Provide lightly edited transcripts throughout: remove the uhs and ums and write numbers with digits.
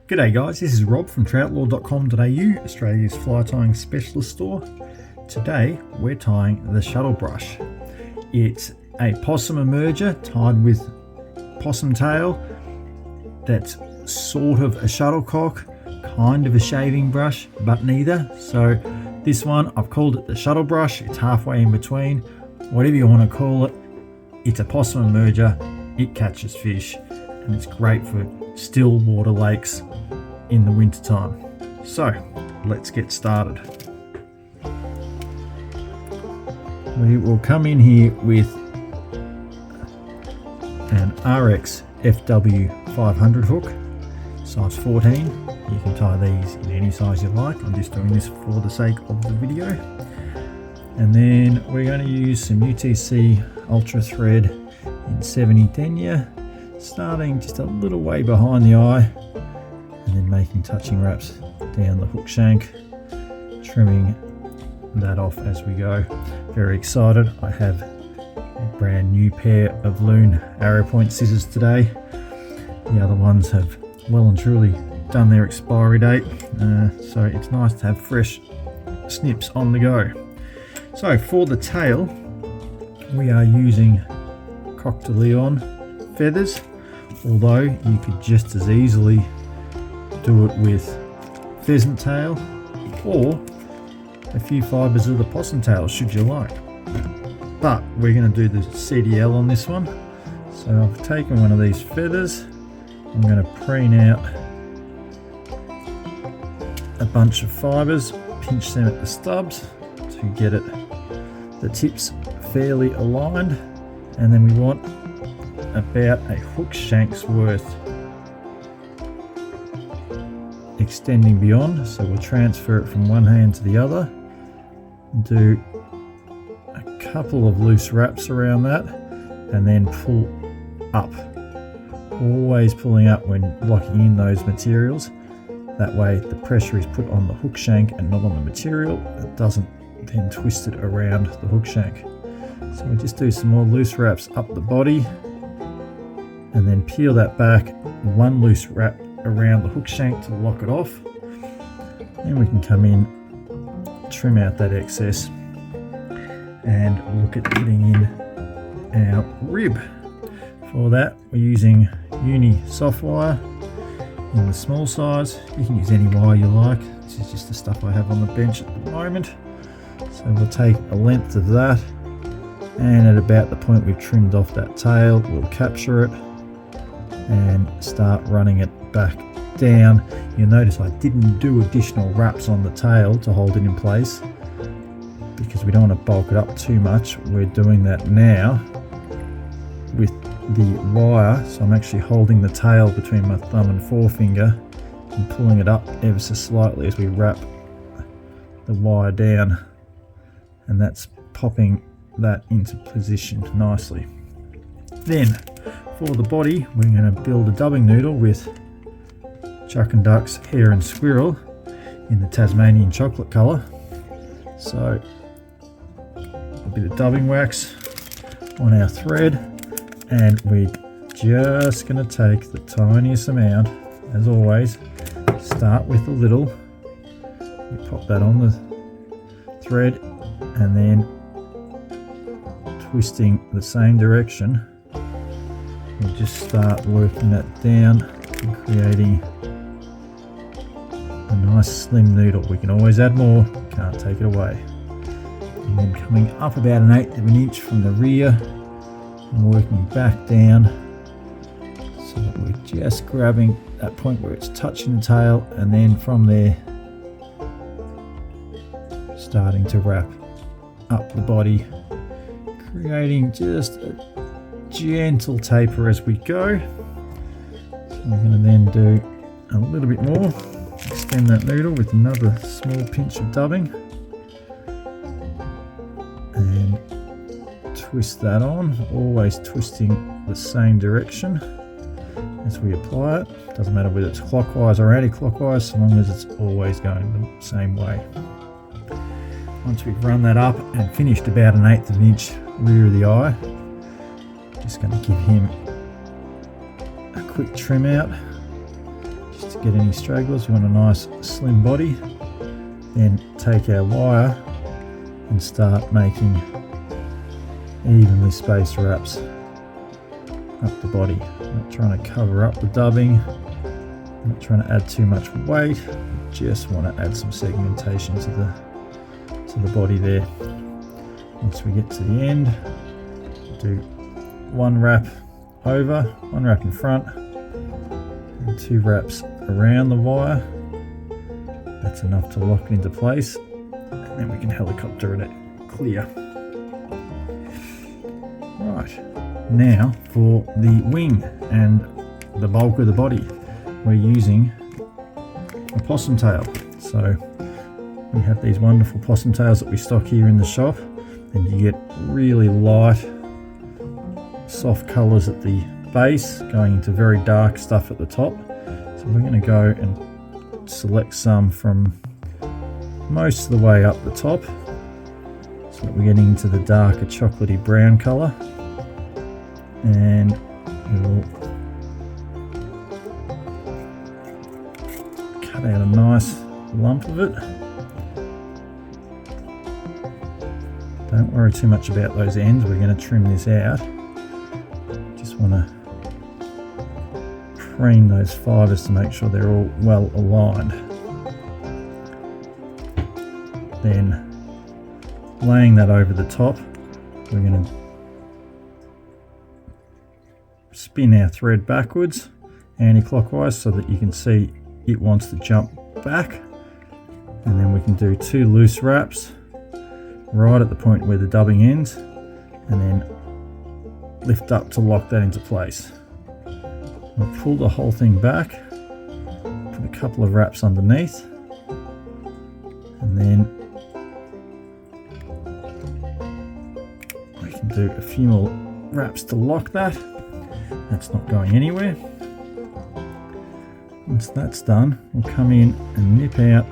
G'day guys, this is Rob from Troutlore.com.au, Australia's fly tying specialist store. Today we're tying the Shuttle Brush. It's a Possum Emerger tied with possum tail that's sort of a Shuttle Cock, kind of a shaving brush, but neither. So this one, I've called it the Shuttle Brush. It's halfway in between. Whatever you want to call it, it's a Possum Emerger. It catches fish and it's great for still water lakes in the winter time. So let's get started. We will come in here with an RX FW 500 hook, size 14. You can tie these in any size you like. I'm just doing this for the sake of the video. And then we're going to use some UTC Ultra thread in 70 denier, starting just a little way behind the eye and then making touching wraps down the hook shank, trimming that off as we go. Very excited. I have a brand new pair of Loon arrow point scissors today. The other ones have well and truly done their expiry date, so it's nice to have fresh snips on the go. So for the tail, we are using Coq de Leon feathers, although you could just as easily do it with pheasant tail or a few fibres of the possum tail should you like. But we're going to do the CDL on this one. So I've taken one of these feathers, I'm going to preen out a bunch of fibres, pinch them at the stubs to get the tips fairly aligned, and then we want about a hook shank's worth extending beyond, so we'll transfer it from one hand to the other, do a couple of loose wraps around that, and then pull up, always pulling up when locking in those materials. That way the pressure is put on the hook shank and not on the material. It doesn't then twist it around the hook shank. So we'll just do some more loose wraps up the body and then peel that back, one loose wrap around the hook shank to lock it off. Then we can come in, trim out that excess and look at putting in our rib. For that we're using uni soft wire in the small size. You can use any wire you like. This is just the stuff I have on the bench at the moment. So we'll take a length of that, and at about the point we've trimmed off that tail, we'll capture it and start running it back down. You'll notice I didn't do additional wraps on the tail to hold it in place because we don't want to bulk it up too much. We're doing that now with the wire, so I'm actually holding the tail between my thumb and forefinger and pulling it up ever so slightly as we wrap the wire down, and that's popping that into position nicely. Then for the body, we're going to build a dubbing noodle with Chuck and Duck's Hare and Squirrel in the Tasmanian chocolate colour. So a bit of dubbing wax on our thread, and we're just going to take the tiniest amount, as always. Start with a little, we pop that on the thread, and then twisting the same direction, we'll just start working that down and creating a nice slim noodle. We can always add more, can't take it away. And then coming up about 1/8 of an inch from the rear and working back down, so that we're just grabbing that point where it's touching the tail, and then from there starting to wrap up the body, creating just a gentle taper as we go. So I'm going to then do a little bit more, extend that noodle with another small pinch of dubbing and twist that on, always twisting the same direction as we apply it. Doesn't matter whether it's clockwise or anti-clockwise, so long as it's always going the same way. Once we've run that up and finished about 1/8 of an inch rear of the eye, just going to give him a quick trim out just to to get any stragglers. We want a nice slim body. Then take our wire and start making evenly spaced wraps up the body. I'm not trying to cover up the dubbing, I'm not trying to add too much weight, just want to add some segmentation to the body there. Once we get to the end, do one wrap over, one wrap in front, and 2 wraps around the wire. That's enough to lock it into place, and then we can helicopter it clear. Right, now for the wing and the bulk of the body, we're using a possum tail. So we have these wonderful possum tails that we stock here in the shop, and you get really light, soft colours at the base, going into very dark stuff at the top. So we're going to go and select some from most of the way up the top, so that we're getting into the darker chocolatey brown colour, and we'll cut out a nice lump of it. Don't worry too much about those ends, we're going to trim this out. Just want to preen those fibres to make sure they're all well aligned. Then laying that over the top, we're going to spin our thread backwards anti-clockwise so that you can see it wants to jump back, and then we can do 2 loose wraps right at the point where the dubbing ends, and then lift up to lock that into place. We'll pull the whole thing back, put a couple of wraps underneath, and then we can do a few more wraps to lock that. That's not going anywhere. Once that's done, we'll come in and nip out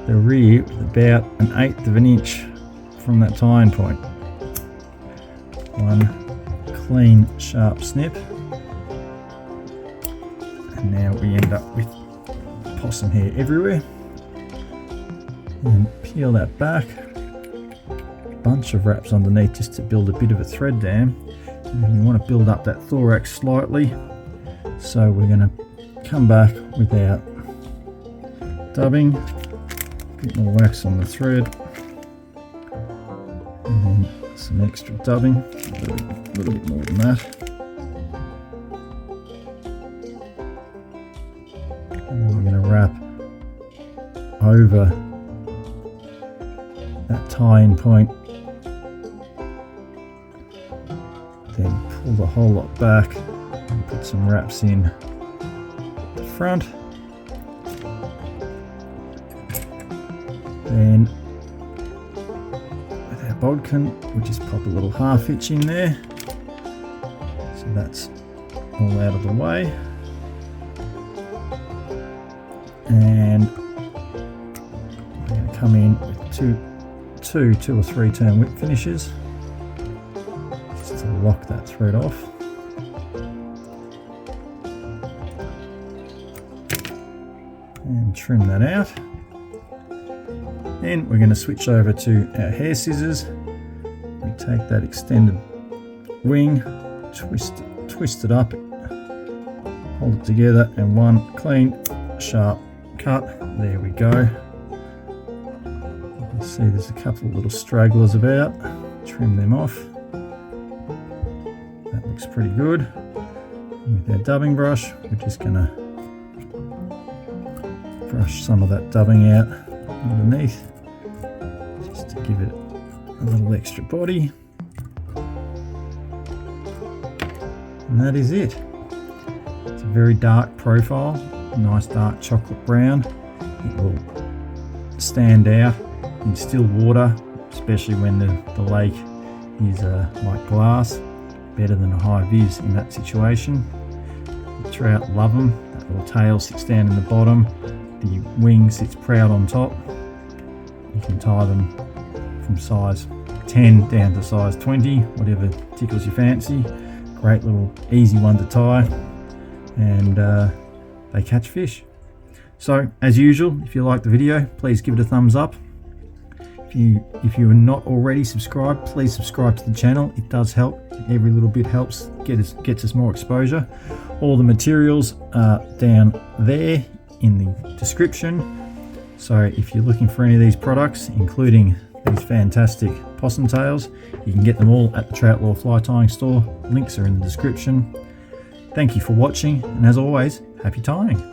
the rear with about 1/8 of an inch from that tie-in point. One clean, sharp snip, and now we end up with possum hair everywhere. And peel that back, a bunch of wraps underneath just to build a bit of a thread dam. And then we want to build up that thorax slightly, so we're going to come back with our dubbing, a bit more wax on the thread, and then some extra dubbing, a little bit more than that. And then we're going to wrap over that tie-in point, then pull the whole lot back and put some wraps in the front. Then with our bodkin, we just pop a little half hitch in there, so that's all out of the way. And we're going to come in with two or three turn whip finishes just to lock that thread off. And trim that out. Then we're going to switch over to our hair scissors. We take that extended wing, twist it up, hold it together, and one clean, sharp cut. There we go. You can see there's a couple of little stragglers about. Trim them off. That looks pretty good. And with our dubbing brush, we're just going to brush some of that dubbing out underneath, just to give it a little extra body. And that is it. It's a very dark profile, nice dark chocolate brown. It will stand out in still water, especially when the lake is like glass, better than a high vis in that situation. The trout love them. That little tail sits down in the bottom, the wing sits proud on top. You can tie them from size 10 down to size 20, whatever tickles your fancy. Great little easy one to tie, and they catch fish. So as usual, if you like the video, please give it a thumbs up. If you are not already subscribed, please subscribe to the channel. It does help. Every little bit helps, gets us more exposure. All the materials are down there in the description. So if you're looking for any of these products, including these fantastic possum tails, you can get them all at the Troutlore fly tying store. Links are in the description. Thank you for watching, and as always, happy tying.